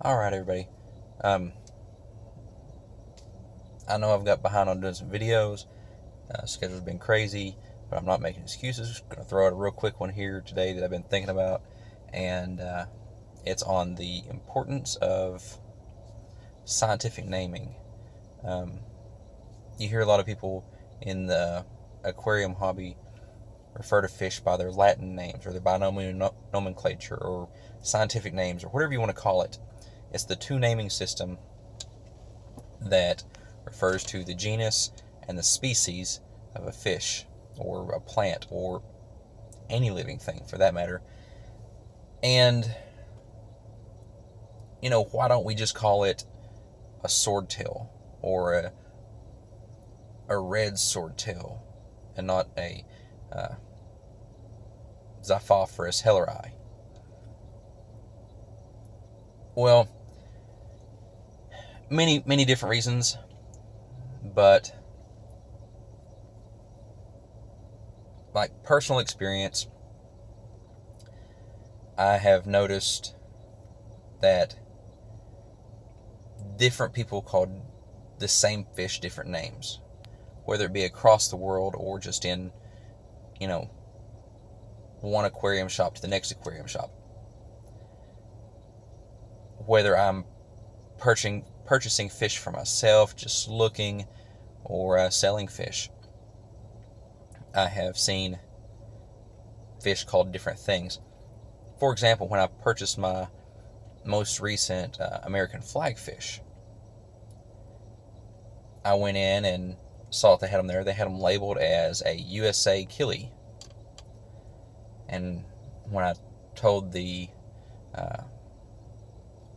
Alright, everybody. Um, I know I've got behind on doing some videos. Schedule's been crazy, but I'm not making excuses. Just going to throw out a real quick one here today that I've been thinking about, and it's on the importance of scientific naming. You hear a lot of people in the aquarium hobby refer to fish by their Latin names or their binomial nomenclature or scientific names or whatever you want to call it. It's the two naming system that refers to the genus and the species of a fish or a plant or any living thing for that matter. And, why don't we just call it a swordtail or a red swordtail and not a Xiphophorus helleri? Well, many different reasons, but like personal experience, I have noticed that different people called the same fish different names, whether it be across the world or just in, one aquarium shop to the next aquarium shop. Whether I'm purchasing fish for myself, just looking, or selling fish, I have seen fish called different things. For example, when I purchased my most recent American flagfish, I went in and saw that they had them there. They had them labeled as a USA Killie. And when I told the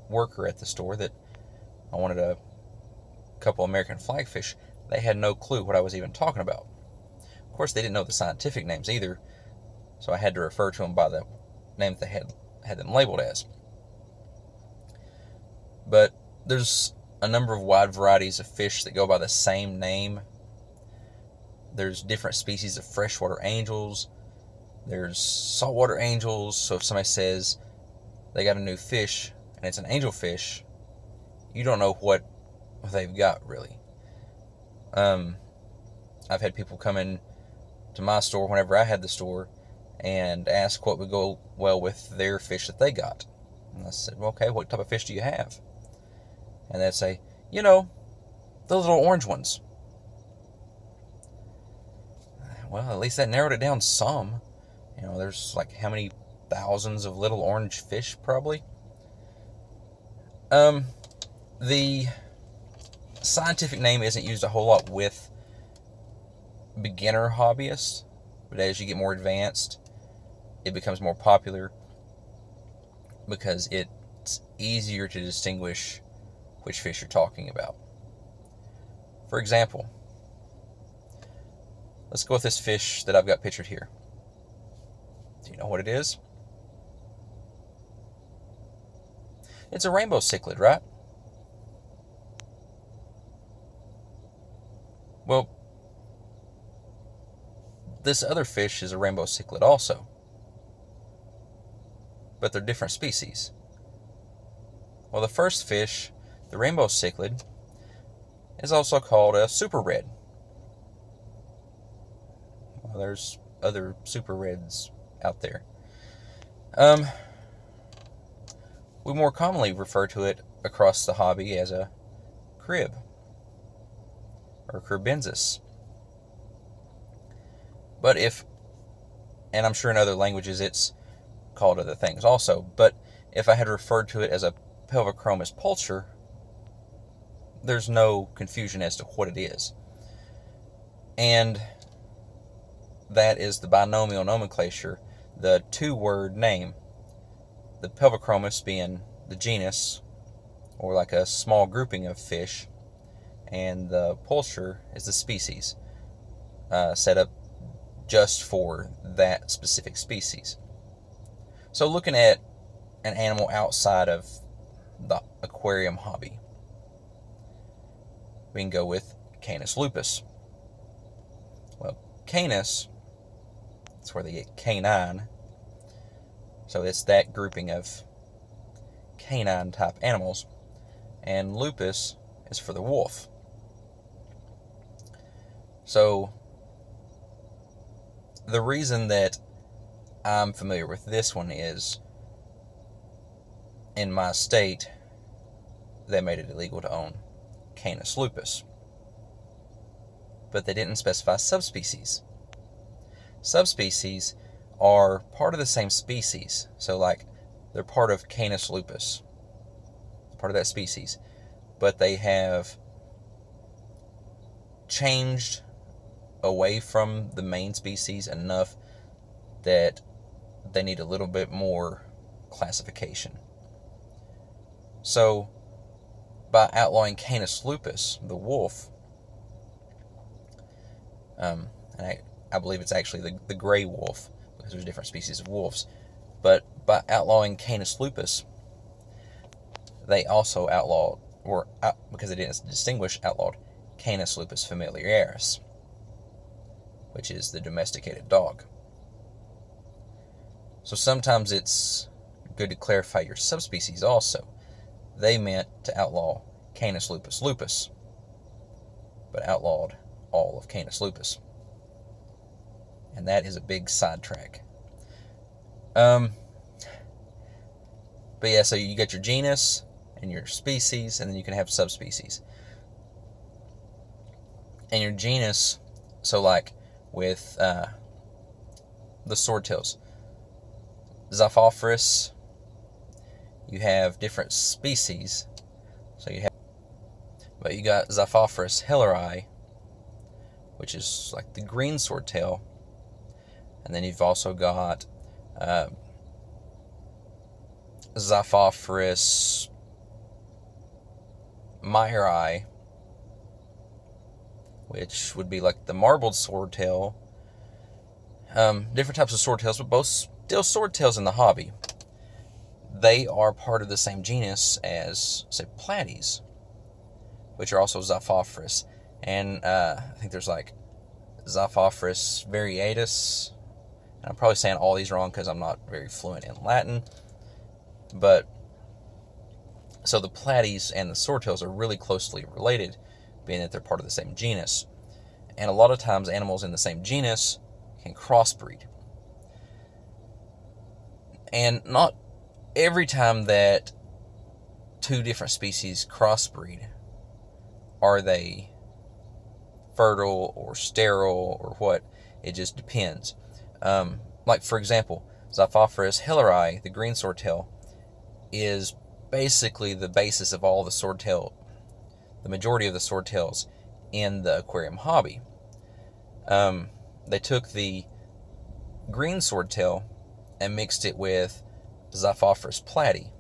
worker at the store that I wanted a couple American flagfish, they had no clue what I was even talking about. Of course, they didn't know the scientific names either, so I had to refer to them by the name that they had them labeled as. But there's a number of wide varieties of fish that go by the same name. There's different species of freshwater angels. There's saltwater angels. So if somebody says they got a new fish and it's an angelfish, you don't know what they've got really. I've had people come in to my store whenever I had the store and ask what would go well with their fish that they got. And I said, well, okay, what type of fish do you have? And they'd say, those little orange ones. Well, at least that narrowed it down some. There's like how many thousands of little orange fish probably. The scientific name isn't used a whole lot with beginner hobbyists, but as you get more advanced, it becomes more popular because it's easier to distinguish which fish you're talking about. For example, let's go with this fish that I've got pictured here. Do you know what it is? It's a rainbow cichlid, right? Well, this other fish is a rainbow cichlid also, but they're different species. Well, the first fish, the rainbow cichlid, is also called a super red. Well, there's other super reds out there. We more commonly refer to it across the hobby as a crib or cribensis. But and I'm sure in other languages it's called other things also, but if I had referred to it as a Pelvichromis pulcher, there's no confusion as to what it is. And that is the binomial nomenclature, the two-word name. The Pelvichromis being the genus, or like a small grouping of fish, and the pulcher is the species, set up just for that specific species. So looking at an animal outside of the aquarium hobby, we can go with Canis lupus. Well, Canis, that's where they get canine, so it's that grouping of canine type animals, and lupus is for the wolf. So the reason that I'm familiar with this one is, in my state, they made it illegal to own Canis lupus. But they didn't specify subspecies. Subspecies are part of the same species. So, like, they're part of Canis lupus, part of that species. But they have changed away from the main species enough that they need a little bit more classification. So, by outlawing Canis lupus, the wolf, and I believe it's actually the gray wolf, because there's different species of wolves, but by outlawing Canis lupus, they also because they didn't distinguish, outlawed Canis lupus familiaris, which is the domesticated dog. So sometimes it's good to clarify your subspecies also. They meant to outlaw Canis lupus lupus, but outlawed all of Canis lupus. And that is a big sidetrack. But yeah, so you get your genus and your species, and then you can have subspecies. And your genus, so like with the swordtails, Xiphophorus, you have different species. So you got Xiphophorus hilleri, which is like the green swordtail, and then you've also got Xiphophorus myri, which would be like the marbled swordtail. Different types of swordtails, but both still swordtails in the hobby. They are part of the same genus as, say, platies, which are also Xiphophorus. And I think there's like Xiphophorus variatus. And I'm probably saying all these wrong because I'm not very fluent in Latin. But so the platies and the swordtails are really closely related, being that they're part of the same genus. And a lot of times animals in the same genus can crossbreed. And not every time that two different species crossbreed are they fertile or sterile or what. It just depends. Like, for example, Xiphophorus hilleri, the green swordtail, is basically the basis of all the swordtail, the majority of the swordtails in the aquarium hobby. They took the green swordtail and mixed it with Xiphophorus platy,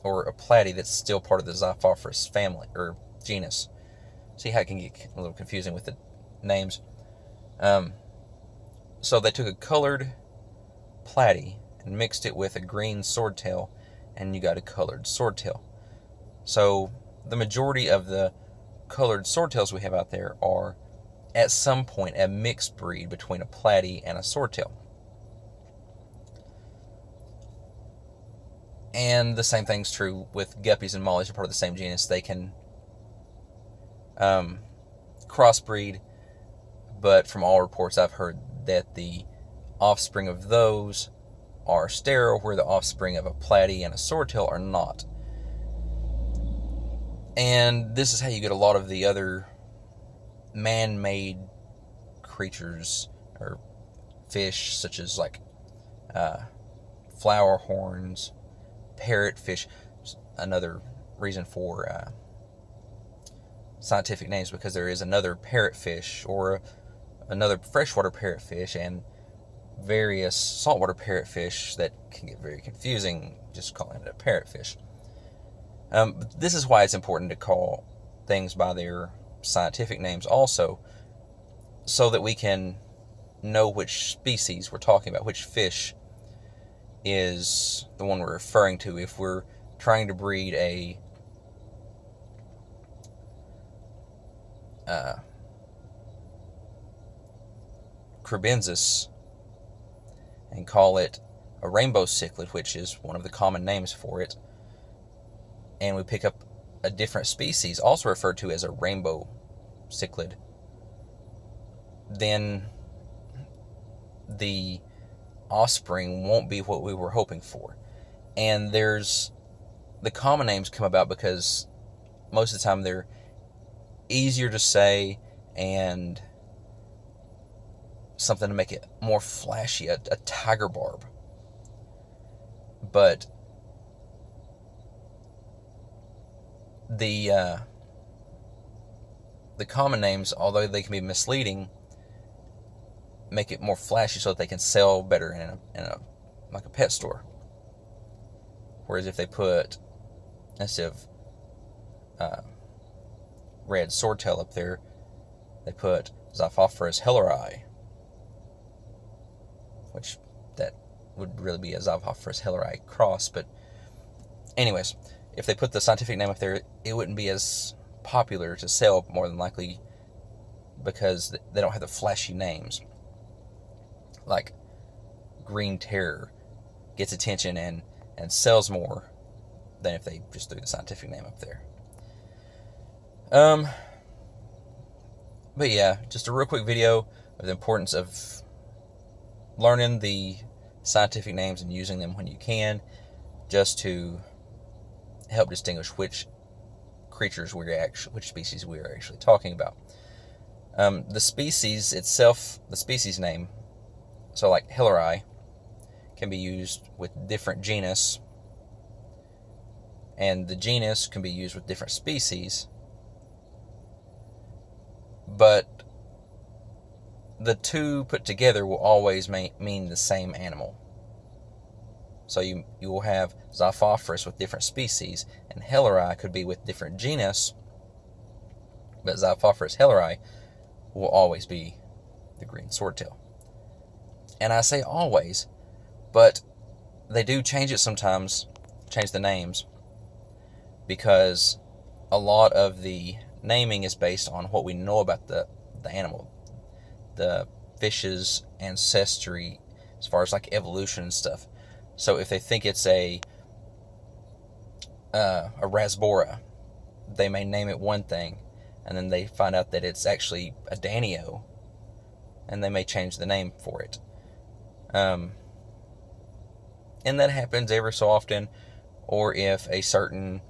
or a platy that's still part of the Xiphophorus family or genus. See how it can get a little confusing with the names. So they took a colored platy and mixed it with a green swordtail, and you got a colored swordtail. So the majority of the colored swordtails we have out there are at some point a mixed breed between a platy and a swordtail. And the same thing's true with guppies and mollies. Are part of the same genus. They can crossbreed, but from all reports I've heard that the offspring of those are sterile, where the offspring of a platy and a swordtail are not. And this is how you get a lot of the other man-made creatures or fish, such as like flower horns, parrotfish. Another reason for scientific names, because there is another parrotfish or another freshwater parrotfish and various saltwater parrotfish that can get very confusing just calling it a parrotfish. But this is why it's important to call things by their scientific names also, so that we can know which species we're talking about, which fish is the one we're referring to. If we're trying to breed a Crebensis and call it a rainbow cichlid, which is one of the common names for it, and we pick up a different species, also referred to as a rainbow cichlid, then the offspring won't be what we were hoping for. And the common names come about because most of the time they're easier to say and something to make it more flashy, a tiger barb. But the common names, although they can be misleading, make it more flashy so that they can sell better in a like a pet store. Whereas if they put, instead of red swordtail up there, they put Xiphophorus helleri, which that would really be a Xiphophorus helleri cross. But anyways, if they put the scientific name up there, it wouldn't be as popular to sell, more than likely, because they don't have the flashy names. Like Green Terror gets attention and sells more than if they just threw the scientific name up there. But yeah, just a real quick video of the importance of learning the scientific names and using them when you can, just to help distinguish which species we are actually talking about. The species itself, the species name, so like helleri, can be used with different genus, and the genus can be used with different species, but the two put together will always mean the same animal. So you will have Xiphophorus with different species, and helleri could be with different genus, but Xiphophorus helleri will always be the green swordtail. And I say always, but they do change it sometimes, change the names, because a lot of the naming is based on what we know about the animal, the fish's ancestry, as far as like evolution and stuff. So if they think it's a rasbora, they may name it one thing, and then they find out that it's actually a danio, and they may change the name for it. And that happens every so often. Or if a certain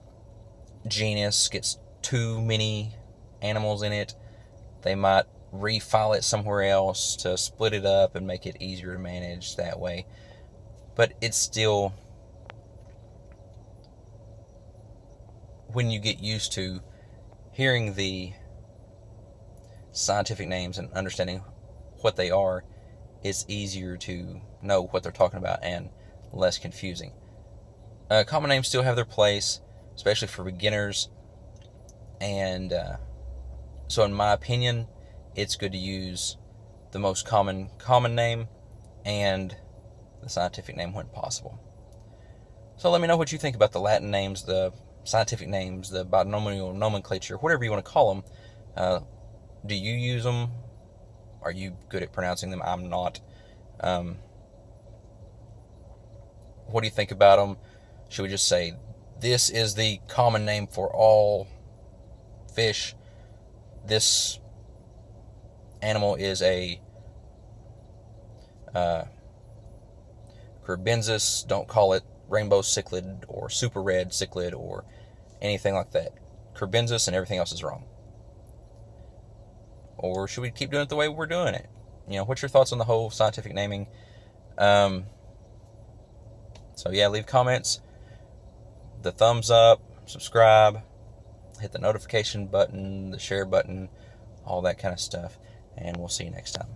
genus gets too many animals in it, they might refile it somewhere else to split it up and make it easier to manage that way. But it's still, when you get used to hearing the scientific names and understanding what they are, it's easier to know what they're talking about and less confusing. Common names still have their place, especially for beginners, and so in my opinion, it's good to use the most common name and the scientific name when possible. So let me know what you think about the Latin names, the scientific names, the binomial nomenclature, whatever you want to call them. Do you use them? Are you good at pronouncing them? I'm not. What do you think about them? Should we just say, this is the common name for all fish? This animal is a Curbensis. Don't call it rainbow cichlid or super red cichlid or anything like that. Curbensis and everything else is wrong. Or should we keep doing it the way we're doing it? You know, what's your thoughts on the whole scientific naming? So yeah, leave comments, the thumbs up, subscribe, hit the notification button, the share button, all that kind of stuff, and we'll see you next time.